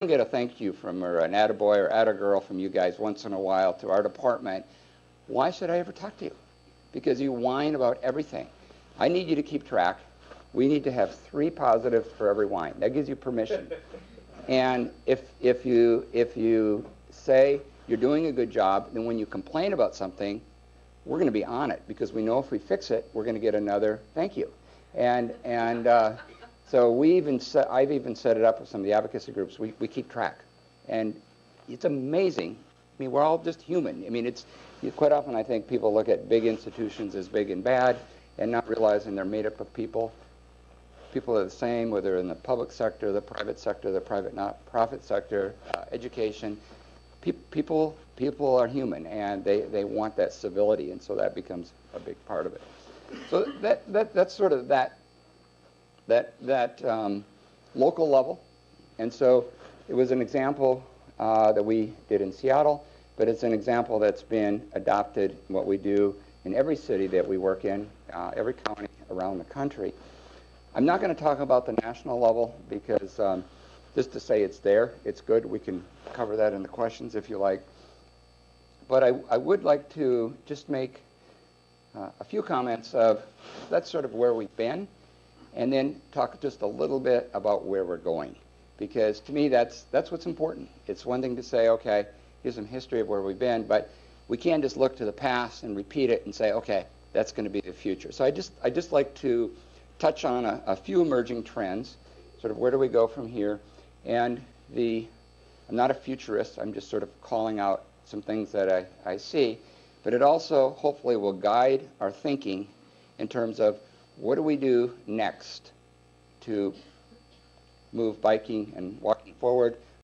get a thank you from or an attaboy or attagirl from you guys once in a while to our department, why should I ever talk to you? Because you whine about everything. I need you to keep track. We need to have 3 positives for every whine. That gives you permission. And if you say you're doing a good job, then when you complain about something, we're going to be on it because we know if we fix it, we're going to get another thank you. And so I've even set it up with some of the advocacy groups. We keep track, and it's amazing. I mean, we're all just human. I mean, quite often I think people look at big institutions as big and bad, and not realizing they're made up of people. People are the same, whether in the public sector, the private sector, the private not-profit sector, education. People are human, and they want that civility, and so that becomes a big part of it. So that's sort of that local level. And so it was an example that we did in Seattle, but it's an example that's been adopted in what we do in every city that we work in, every county around the country. I'm not going to talk about the national level because just to say it's there, it's good. We can cover that in the questions if you like. But I would like to just make a few comments of that's sort of where we've been, and then talk just a little bit about where we're going. Because to me, that's what's important. It's one thing to say, okay, here's some history of where we've been, but we can't just look to the past and repeat it and say, okay, that's going to be the future. So I just like to touch on a few emerging trends, sort of where do we go from here. And I'm not a futurist, I'm just sort of calling out some things that I see, but it also hopefully will guide our thinking in terms of what do we do next to move biking and walking forward?